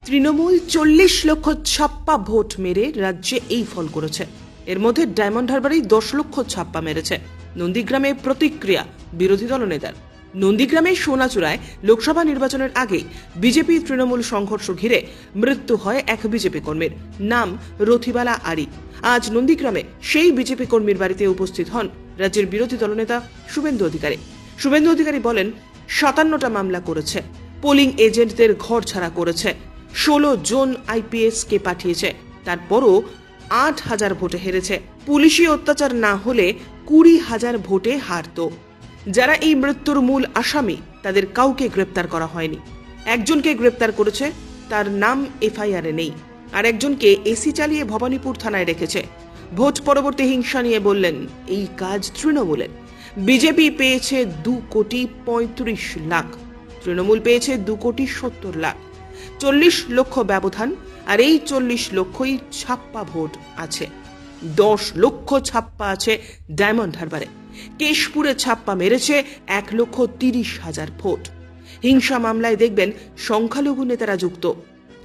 তৃণমূল 40 লক্ষ ছাপ্পা ভোট মেরে রাজ্যে এই ফল করেছে। এর মধ্যে ডায়মন্ড হারবারেই 10 লক্ষ ছাপ্পা মেরেছে। নন্দীগ্রামে প্রতিক্রিয়া বিরোধী দলনেতার। নন্দীগ্রামে সোনাচূড়ায় লোকসভা নির্বাচনের আগে বিজেপি তৃণমূল সংঘর্ষ ঘিরে মৃত্যু হয় এক বিজেপি কর্মীর, নাম রথিবালা আরি। আজ নন্দীগ্রামে সেই বিজেপি কর্মীর বাড়িতে উপস্থিত হন রাজ্যের বিরোধী দলনেতা শুভেন্দু অধিকারী। শুভেন্দু অধিকারী বলেন, 57টা মামলা করেছে, পোলিং এজেন্টদের ঘর ছাড়া করেছে, 16 জন আইপিএস কে পাঠিয়েছে, তারপরও 8,000 ভোটে হেরেছে। পুলিশি অত্যাচার না হলে 20,000 ভোটে হারত। যারা এই মৃত্যুর মূল আসামি তাদের কাউকে গ্রেপ্তার করা হয়নি। একজনকে গ্রেপ্তার করেছে, তার নাম এফআইআরে নেই। আর একজনকে এসি চালিয়ে ভবানীপুর থানায় রেখেছে। ভোট পরবর্তী হিংসা নিয়ে বললেন, এই কাজ তৃণমূলের। বিজেপি পেয়েছে 2,35,00,000, তৃণমূল পেয়েছে 2,70,00,000। 40 লক্ষ ব্যবধান, আর এই 40 লক্ষই ছাপ্পা ভোট আছে। 10 লক্ষ ছাপ্পা আছে ডায়মন্ড হারবারে। কেশপুরে ছাপ্পা মেরেছে 1,30,000 ভোট। হিংসা মামলায় দেখবেন সংখ্যালঘু নেতারা যুক্ত।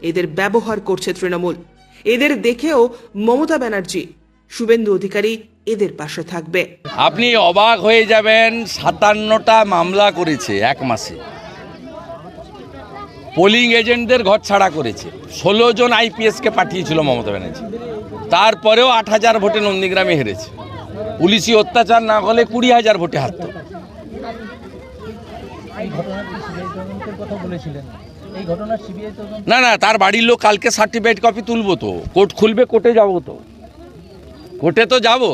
এদের ব্যবহার করছে তৃণমূল। এদের দেখেও মমতা ব্যানার্জি, শুভেন্দু অধিকারী এদের পাশে থাকবে। আপনি অবাক হয়ে যাবেন, 57টা মামলা করেছে এক মাসে। পোলিং এজেন্টদের ঘর ছাড়া করেছে, 16 জন আইপিএসকে পাঠিয়েছিল মমতা ব্যানার্জি। তারপরেও 8,000 ভোটে নন্দীগ্রামে হেরেছে। পুলিশি অত্যাচার না হলে 20,000 ভোটে হারত। না না, তার বাড়ির লোক কালকে সার্টিফিকেট কপি তুলবো তো, কোর্ট খুলবে, কোর্টে যাবো তো, কোর্টে তো যাবো।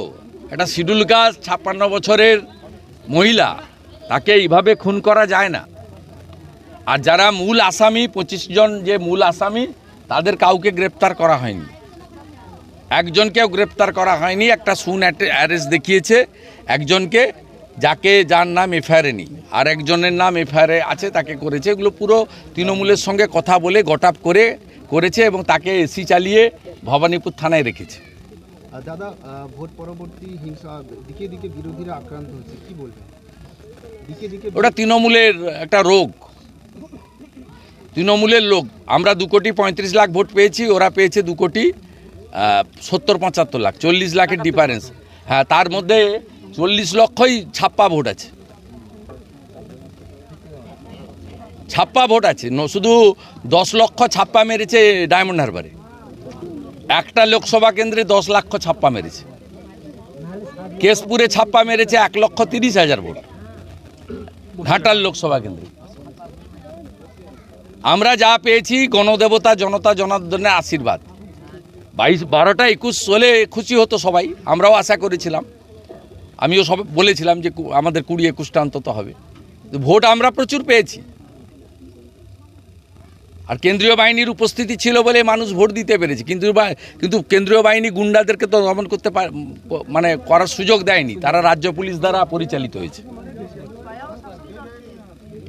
একটা শিডিউল কাস্ট 56 বছরের মহিলা, তাকে এইভাবে খুন করা যায় না। আর যারা মূল আসামি, 25 জন যে মূল আসামি, তাদের কাউকে গ্রেপ্তার করা হয়নি। একজনকেও গ্রেপ্তার করা হয়নি। একটা শুন অ্যারেস্ট দেখিয়েছে একজনকে, যার নাম এফআইআরে নেই, আর একজনের নাম এফআইআরে আছে, তাকে করেছে। এগুলো পুরো তৃণমূলের সঙ্গে কথা বলে গটাপ করে করেছে এবং তাকে এসি চালিয়ে ভবানীপুর থানায় রেখেছে। দাদা, ভোট পরবর্তী হিংসা দিকে দিকে বিরোধীরা আক্রান্ত হচ্ছে, কি বলবেন? দিকে দিকে ওটা তৃণমূলের একটা রোগ, তৃণমূলের লোক। আমরা 2,35,00,000 ভোট পেয়েছি, ওরা পেয়েছে 2,70,75,00,000, 40 লাখের ডিফারেন্স। হ্যাঁ, তার মধ্যে 40 লক্ষই ছাপ্পা ভোট আছে। ছাপ্পা ভোট আছে, শুধু 10 লক্ষ ছাপ্পা মেরেছে ডায়মন্ড হারবারে। একটা লোকসভা কেন্দ্রে 10 লক্ষ ছাপ্পা মেরেছে। কেশপুরে ছাপ্পা মেরেছে 1,30,000 ভোট, ঘাটাল লোকসভা কেন্দ্রে। আমরা যা পেয়েছি গণদেবতা জনতা জনার্দনের আশীর্বাদ। 12টা 21 হলে খুশি হতো সবাই, আমরাও আশা করেছিলাম। আমিও সব বলেছিলাম যে আমাদের 20-21টা অন্তত হবে। ভোট আমরা প্রচুর পেয়েছি, আর কেন্দ্রীয় বাহিনীর উপস্থিতি ছিল বলে মানুষ ভোট দিতে পেরেছে। কিন্তু কেন্দ্রীয় বাহিনী গুন্ডাদেরকে তো দমন করতে করার সুযোগ দেয়নি, তারা রাজ্য পুলিশ দ্বারা পরিচালিত হয়েছে।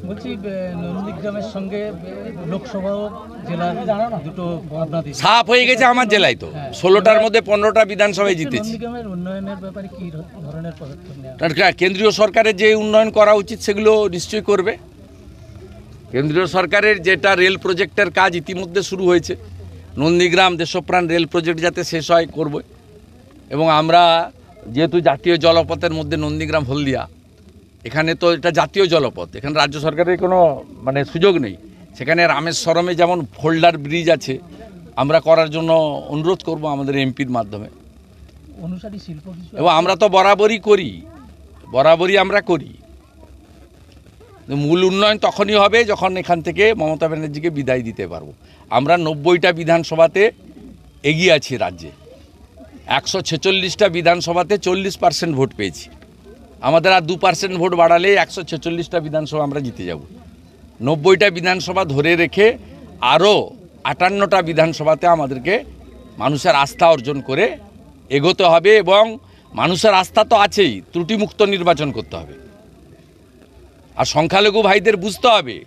বলছি, নন্দীগ্রামের সঙ্গে লোকসভা জেলার দুটো সাফ হয়ে গেছে আমার জেলায়। তো 16টার মধ্যে 15টা বিধানসভায় জিতেছি। নন্দীগ্রামের উন্নয়নের ব্যাপারে কি ধরনের পদক্ষেপ নেওয়া? কেন্দ্রীয় সরকারের যে উন্নয়ন করা উচিত সেগুলো নিশ্চয়ই করবে। কেন্দ্রীয় সরকারের যেটা রেল প্রজেক্টের কাজ ইতিমধ্যে শুরু হয়েছে, নন্দীগ্রাম দেশপ্রাণ রেল প্রজেক্ট যাতে শেষ হয় করবে। এবং আমরা যেহেতু জাতীয় জলপথের মধ্যে নন্দীগ্রাম হলদিয়া, এখানে তো এটা জাতীয় জলপথ, এখানে রাজ্য সরকারের কোনো সুযোগ নেই। সেখানে রামেশ্বরমে যেমন ফোল্ডার ব্রিজ আছে, আমরা করার জন্য অনুরোধ করব আমাদের এমপির মাধ্যমে। অনুসারী শিল্প এবং আমরা তো বরাবরই আমরা করি। মূল উন্নয়ন তখনই হবে যখন এখান থেকে মমতা ব্যানার্জিকে বিদায় দিতে পারবো। আমরা 90টা বিধানসভাতে এগিয়ে আছি রাজ্যে। 146টা বিধানসভাতে 40% ভোট পেয়েছি। আমাদের আর 2% ভোট বাড়ালে 146টা বিধানসভা আমরা জিতে যাব। 90টা বিধানসভা ধরে রেখে আরও 58টা বিধানসভাতে আমাদেরকে মানুষের আস্থা অর্জন করে এগোতে হবে। এবং মানুষের আস্থা তো আছেই, ত্রুটিমুক্ত নির্বাচন করতে হবে। আর সংখ্যালঘু ভাইদের বুঝতে হবে,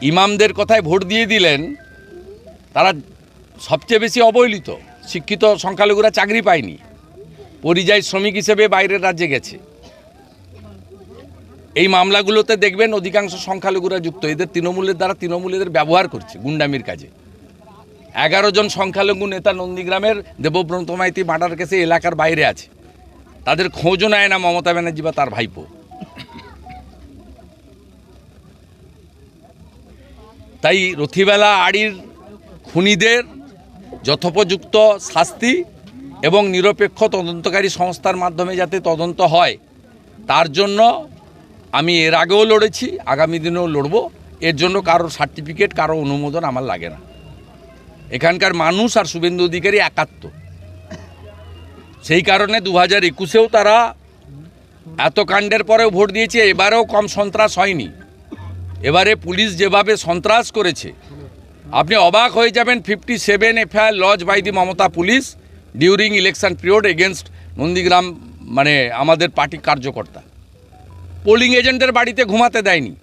ইমামদের কথায় ভোট দিয়ে দিলেন, তারা সবচেয়ে বেশি অবহেলিত। শিক্ষিত সংখ্যালঘুরা চাকরি পায়নি, পরিযায়ী শ্রমিক হিসেবে বাইরের রাজ্যে গেছে। এই মামলাগুলোতে দেখবেন অধিকাংশ সংখ্যালঘুরা যুক্ত। এদের তৃণমূলের দ্বারা তৃণমূল এদের ব্যবহার করছে গুন্ডামির কাজে। 11 জন সংখ্যালঘু নেতা নন্দীগ্রামের দেবব্রত মাইতি মার্ডার কেসে এলাকার বাইরে আছে, তাদের খোঁজও নেয় না মমতা ব্যানার্জি বা তার ভাইপো। তাই রথিবেলা আড়ির খুনিদের যথোপযুক্ত শাস্তি এবং নিরপেক্ষ তদন্তকারী সংস্থার মাধ্যমে যাতে তদন্ত হয়, তার জন্য আমি এর আগেও লড়েছি, আগামী দিনেও লড়ব। এর জন্য কারোর সার্টিফিকেট, কারো অনুমোদন আমার লাগে না। এখানকার মানুষ আর শুভেন্দু অধিকারী একাত্ম। সেই কারণে 2021-এও তারা এত কাণ্ডের পরেও ভোট দিয়েছে। এবারেও কম সন্ত্রাস হয়নি। এবারে পুলিশ যেভাবে সন্ত্রাস করেছে, আপনি অবাক হয়ে যাবেন। 57 FIR lodge by the Mamata police during election period against Nandigram, মানে আমাদের পার্টি কার্যকর্তা। পোলিং এজেন্টের বাড়িতে ঘুমাতে দেয়নি।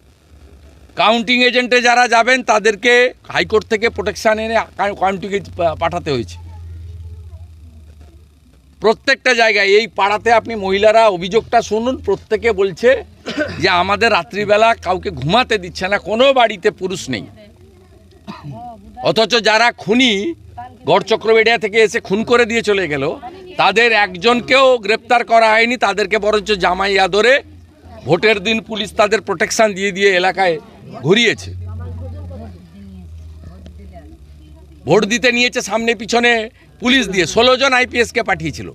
কাউন্টিং এজেন্টে যারা যাবেন তাদেরকে হাইকোর্ট থেকে প্রোটেকশন এনে কাউন্টিংয়ে পাঠাতে হয়েছে। প্রত্যেকটা জায়গায় এই পাড়াতে আপনি মহিলারা অভিযোগটা শুনুন, প্রত্যেকে বলছে যে আমাদের রাত্রিবেলা কাউকে ঘুমাতে দিচ্ছে না, কোনো বাড়িতে পুরুষ নেই। অথচ যারা খুনি গড়চক্রবেড়িয়া থেকে এসে খুন করে দিয়ে চলে গেল, তাদের একজনকেও গ্রেপ্তার করা হয়নি। তাদেরকে বরঞ্চ জামাই আদরে ভোটের দিন পুলিশ তাদের প্রোটেকশন দিয়ে দিয়ে এলাকায় ঘুরিয়েছে। ভোট দিতে নিয়েছে সামনে পিছনে পুলিশ দিয়ে। 16 জন আইপিএসকে পাঠিয়েছিল।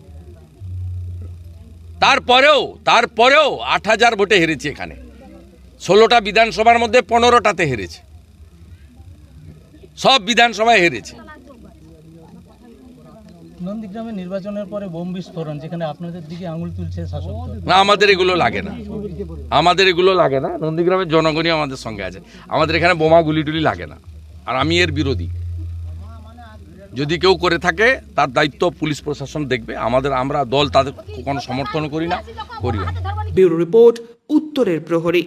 তারপরেও 8000 ভোটে হেরেছে। এখানে 16টা বিধানসভার মধ্যে 15টাতে হেরেছে। সব বিধানসভায় হেরেছে। নন্দীগ্রামে নির্বাচনের পরে বোম বিস্ফোরণ, যেখানে আপনাদের দিকে আঙুল তুলছে শাসক দল। না, আমাদের এগুলো লাগে না। নন্দীগ্রামের জনগণই আমাদের সঙ্গে আছে। আমাদের এখানে বোমা গুলি টুলি লাগে না। আর আমি এর বিরোধী। যদি কেউ করে থাকে তার দায়িত্ব পুলিশ প্রশাসন দেখবে। আমরা দল তাদের কোনো সমর্থন করি না। ব্যুরো রিপোর্ট, উত্তরের প্রহরী।